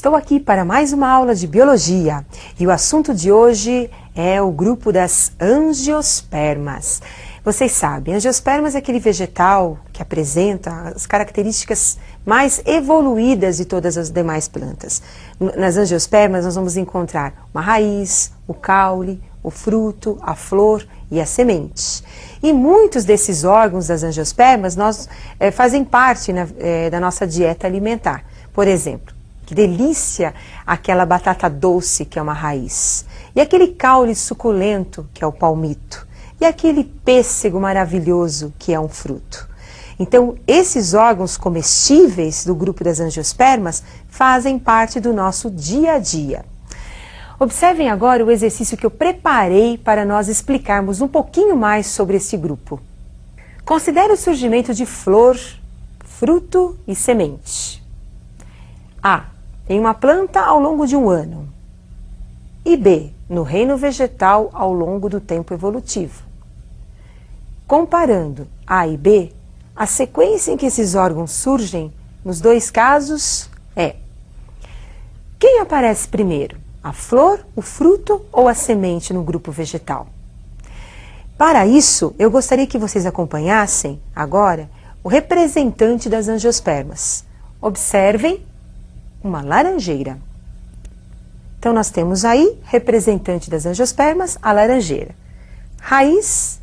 Estou aqui para mais uma aula de biologia e o assunto de hoje é o grupo das angiospermas. Vocês sabem, angiospermas é aquele vegetal que apresenta as características mais evoluídas de todas as demais plantas. Nas angiospermas nós vamos encontrar uma raiz, o caule, o fruto, a flor e a semente. E muitos desses órgãos das angiospermas fazem parte da nossa dieta alimentar. Por exemplo, que delícia aquela batata doce que é uma raiz, e aquele caule suculento que é o palmito, e aquele pêssego maravilhoso que é um fruto. Então, esses órgãos comestíveis do grupo das angiospermas fazem parte do nosso dia a dia. Observem agora o exercício que eu preparei para nós explicarmos um pouquinho mais sobre esse grupo. Considere o surgimento de flor, fruto e semente. A. Em uma planta ao longo de um ano. E B. No reino vegetal ao longo do tempo evolutivo. Comparando A e B, a sequência em que esses órgãos surgem, nos dois casos, é: quem aparece primeiro? A flor, o fruto ou a semente no grupo vegetal? Para isso, eu gostaria que vocês acompanhassem agora o representante das angiospermas. Observem uma laranjeira. Então, nós temos aí, representante das angiospermas, a laranjeira. Raiz,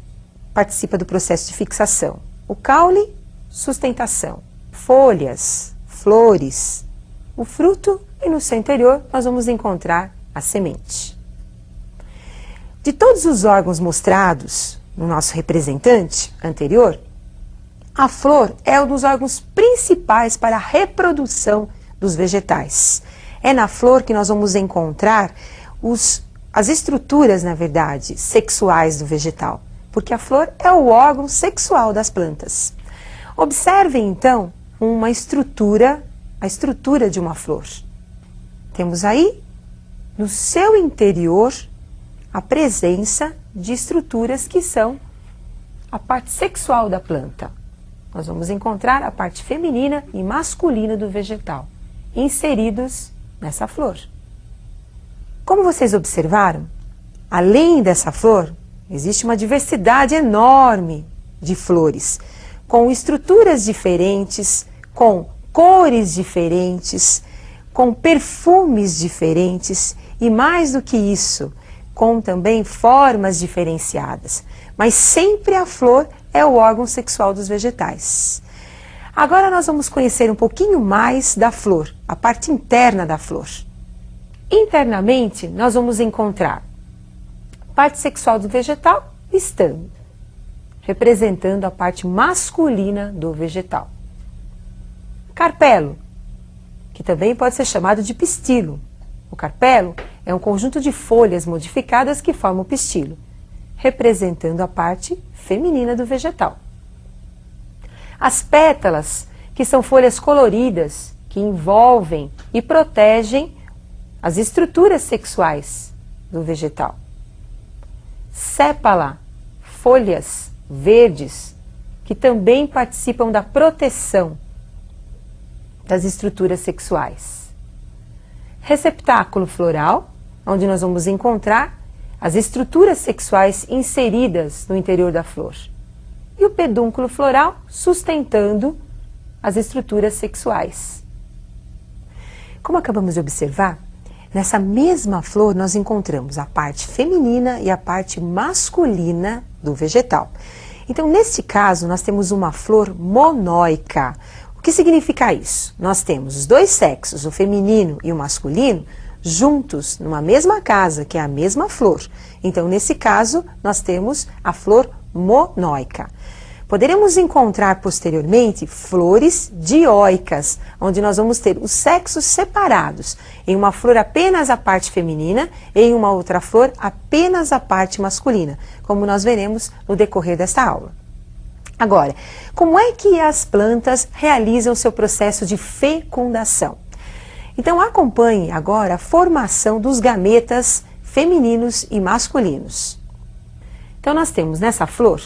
participa do processo de fixação. O caule, sustentação. Folhas, flores. O fruto e no seu interior nós vamos encontrar a semente. De todos os órgãos mostrados no nosso representante anterior, a flor é um dos órgãos principais para a reprodução dos vegetais. É na flor que nós vamos encontrar as estruturas, na verdade, sexuais do vegetal, porque a flor é o órgão sexual das plantas. Observem, então, a estrutura de uma flor. Temos aí, no seu interior, a presença de estruturas que são a parte sexual da planta. Nós vamos encontrar a parte feminina e masculina do vegetal, inseridos nessa flor. Como vocês observaram, além dessa flor, existe uma diversidade enorme de flores, com estruturas diferentes, com cores diferentes, com perfumes diferentes e, mais do que isso, com também formas diferenciadas. Mas sempre a flor é o órgão sexual dos vegetais. Agora nós vamos conhecer um pouquinho mais da flor, a parte interna da flor. Internamente, nós vamos encontrar a parte sexual do vegetal, estame, representando a parte masculina do vegetal. Carpelo, que também pode ser chamado de pistilo. O carpelo é um conjunto de folhas modificadas que formam o pistilo, representando a parte feminina do vegetal. As pétalas, que são folhas coloridas, que envolvem e protegem as estruturas sexuais do vegetal. Sépala, folhas verdes, que também participam da proteção das estruturas sexuais. Receptáculo floral, onde nós vamos encontrar as estruturas sexuais inseridas no interior da flor. E o pedúnculo floral sustentando as estruturas sexuais. Como acabamos de observar, nessa mesma flor nós encontramos a parte feminina e a parte masculina do vegetal. Então, neste caso, nós temos uma flor monóica. O que significa isso? Nós temos os dois sexos, o feminino e o masculino, juntos numa mesma casa, que é a mesma flor. Então, nesse caso, nós temos a flor monóica. Poderemos encontrar posteriormente flores dioicas, onde nós vamos ter os sexos separados. Em uma flor apenas a parte feminina, e em uma outra flor apenas a parte masculina, como nós veremos no decorrer desta aula. Agora, como é que as plantas realizam seu processo de fecundação? Então, acompanhe agora a formação dos gametas femininos e masculinos. Então, nós temos nessa flor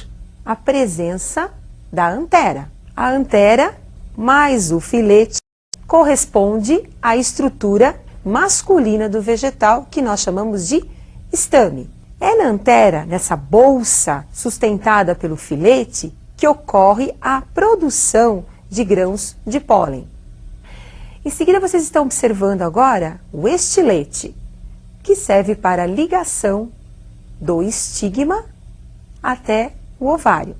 a presença da antera. A antera mais o filete corresponde à estrutura masculina do vegetal, que nós chamamos de estame. É na antera, nessa bolsa sustentada pelo filete, que ocorre a produção de grãos de pólen. Em seguida, vocês estão observando agora o estilete, que serve para a ligação do estigma até o ovário.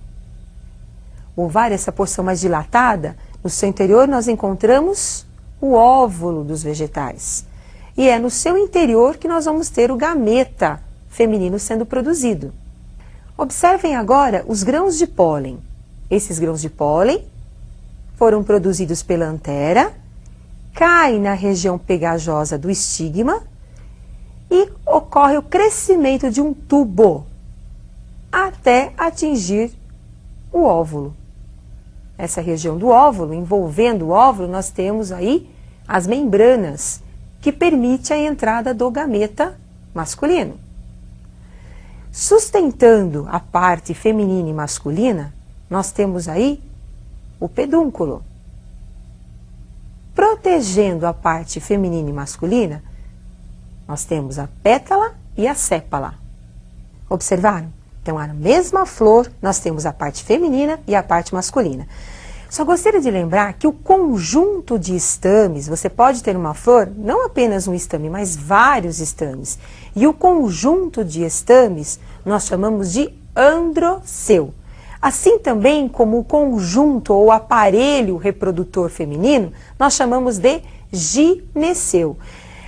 O ovário, essa porção mais dilatada, no seu interior nós encontramos o óvulo dos vegetais. E é no seu interior que nós vamos ter o gameta feminino sendo produzido. Observem agora os grãos de pólen. Esses grãos de pólen foram produzidos pela antera, caem na região pegajosa do estigma e ocorre o crescimento de um tubo até atingir o óvulo. Essa região do óvulo, envolvendo o óvulo, nós temos aí as membranas que permite a entrada do gameta masculino. Sustentando a parte feminina e masculina, nós temos aí o pedúnculo. Protegendo a parte feminina e masculina, nós temos a pétala e a sépala. Observaram? Então, na mesma flor, nós temos a parte feminina e a parte masculina. Só gostaria de lembrar que o conjunto de estames, você pode ter uma flor, não apenas um estame, mas vários estames. E o conjunto de estames nós chamamos de androceu. Assim também como o conjunto ou aparelho reprodutor feminino, nós chamamos de gineceu.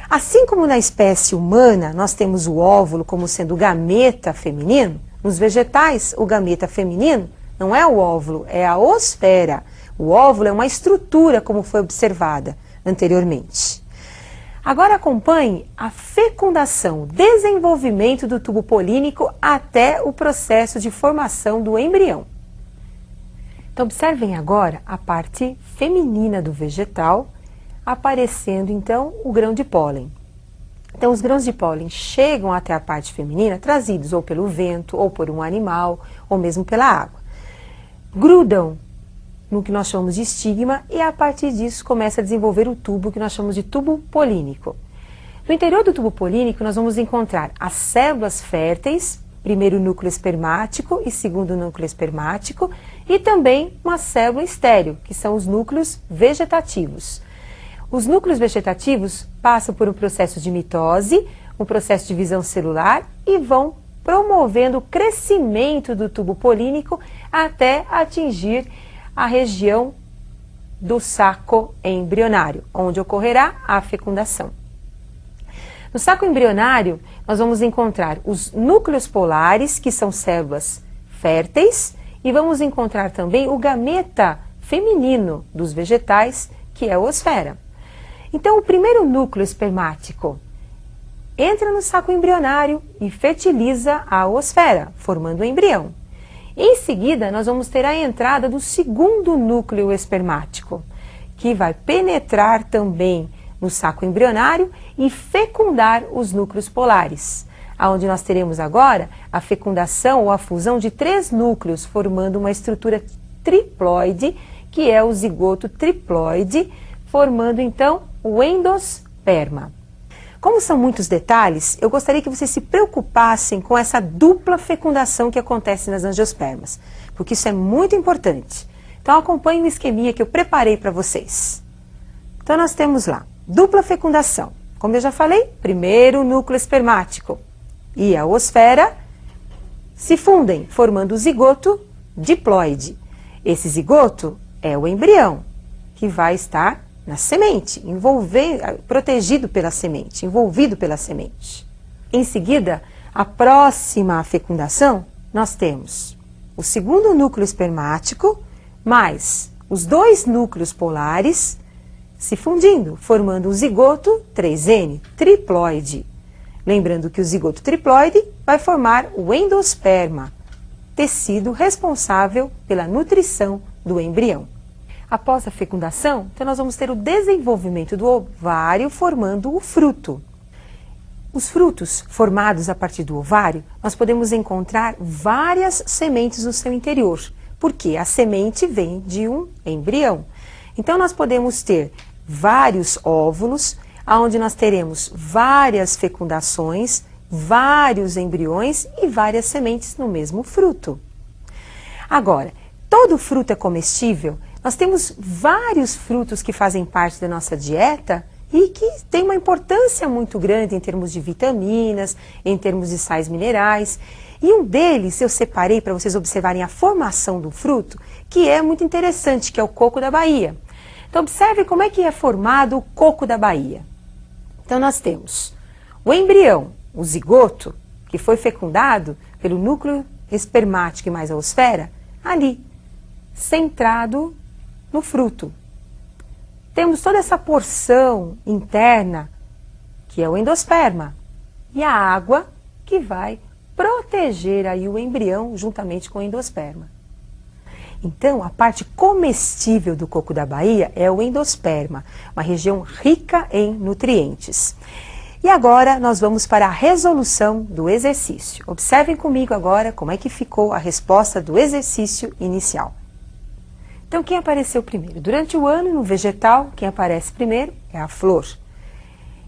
Assim como na espécie humana nós temos o óvulo como sendo o gameta feminino, nos vegetais o gameta feminino não é o óvulo, é a oosfera. O óvulo é uma estrutura como foi observada anteriormente. Agora acompanhe a fecundação, o desenvolvimento do tubo polínico até o processo de formação do embrião. Então observem agora a parte feminina do vegetal, aparecendo então o grão de pólen. Então os grãos de pólen chegam até a parte feminina trazidos ou pelo vento, ou por um animal, ou mesmo pela água. Grudam no que nós chamamos de estigma e a partir disso começa a desenvolver o tubo que nós chamamos de tubo polínico. No interior do tubo polínico nós vamos encontrar as células férteis, primeiro núcleo espermático e segundo núcleo espermático, e também uma célula estéril, que são os núcleos vegetativos. Os núcleos vegetativos passam por um processo de mitose, um processo de divisão celular e vão promovendo o crescimento do tubo polínico até atingir a região do saco embrionário, onde ocorrerá a fecundação. No saco embrionário, nós vamos encontrar os núcleos polares, que são células férteis, e vamos encontrar também o gameta feminino dos vegetais, que é a oosfera. Então, o primeiro núcleo espermático entra no saco embrionário e fertiliza a oosfera, formando o embrião. Em seguida, nós vamos ter a entrada do segundo núcleo espermático, que vai penetrar também no saco embrionário e fecundar os núcleos polares, onde nós teremos agora a fecundação ou a fusão de 3 núcleos, formando uma estrutura triploide, que é o zigoto triploide, formando então o endosperma. Como são muitos detalhes, eu gostaria que vocês se preocupassem com essa dupla fecundação que acontece nas angiospermas, porque isso é muito importante. Então acompanhe o esqueminha que eu preparei para vocês. Então nós temos lá, dupla fecundação. Como eu já falei, primeiro o núcleo espermático e a oosfera se fundem, formando o zigoto diploide. Esse zigoto é o embrião, que vai estar na semente, protegido pela semente, envolvido pela semente. Em seguida, a próxima fecundação, nós temos o segundo núcleo espermático, mais os 2 núcleos polares se fundindo, formando o zigoto 3N, triploide. Lembrando que o zigoto triploide vai formar o endosperma, tecido responsável pela nutrição do embrião. Após a fecundação, então nós vamos ter o desenvolvimento do ovário formando o fruto. Os frutos formados a partir do ovário, nós podemos encontrar várias sementes no seu interior, porque a semente vem de um embrião. Então nós podemos ter vários óvulos, onde nós teremos várias fecundações, vários embriões e várias sementes no mesmo fruto. Agora, todo fruto é comestível? Nós temos vários frutos que fazem parte da nossa dieta e que tem uma importância muito grande em termos de vitaminas, em termos de sais minerais. E um deles eu separei para vocês observarem a formação do fruto, que é muito interessante, que é o coco da Bahia. Então observe como é que é formado o coco da Bahia. Então nós temos o embrião, o zigoto, que foi fecundado pelo núcleo espermático e mais a osfera, ali, centrado no fruto. Temos toda essa porção interna, que é o endosperma, e a água que vai proteger aí o embrião juntamente com o endosperma. Então, a parte comestível do coco da Bahia é o endosperma, uma região rica em nutrientes. E agora nós vamos para a resolução do exercício. Observem comigo agora como é que ficou a resposta do exercício inicial. Então, quem apareceu primeiro? Durante o ano, no vegetal, quem aparece primeiro é a flor.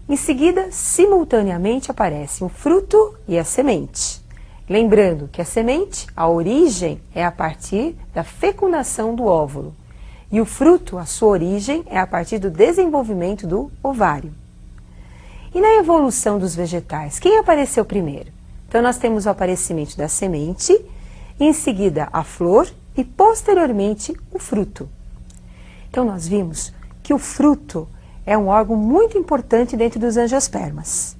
Em seguida, simultaneamente aparecem o fruto e a semente. Lembrando que a semente, a origem, é a partir da fecundação do óvulo. E o fruto, a sua origem, é a partir do desenvolvimento do ovário. E na evolução dos vegetais, quem apareceu primeiro? Então, nós temos o aparecimento da semente, em seguida a flor e, posteriormente, o fruto. Então, nós vimos que o fruto é um órgão muito importante dentro dos angiospermas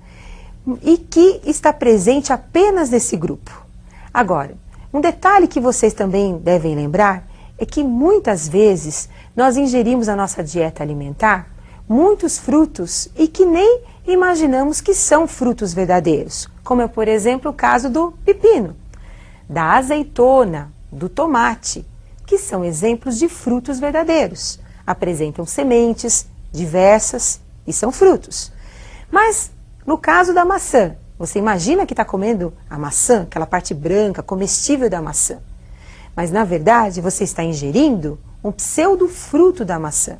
e que está presente apenas nesse grupo. Agora, um detalhe que vocês também devem lembrar é que muitas vezes nós ingerimos na nossa dieta alimentar muitos frutos e que nem imaginamos que são frutos verdadeiros, como é, por exemplo, o caso do pepino, da azeitona, do tomate, que são exemplos de frutos verdadeiros. Apresentam sementes diversas e são frutos. Mas no caso da maçã, você imagina que está comendo a maçã, aquela parte branca, comestível da maçã. Mas na verdade você está ingerindo um pseudo-fruto da maçã.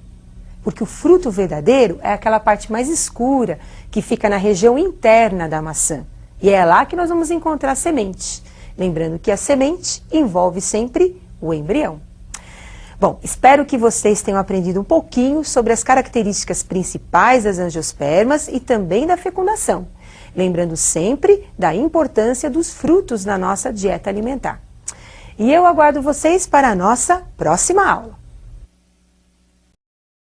Porque o fruto verdadeiro é aquela parte mais escura, que fica na região interna da maçã. E é lá que nós vamos encontrar a semente. Lembrando que a semente envolve sempre o embrião. Bom, espero que vocês tenham aprendido um pouquinho sobre as características principais das angiospermas e também da fecundação. Lembrando sempre da importância dos frutos na nossa dieta alimentar. E eu aguardo vocês para a nossa próxima aula.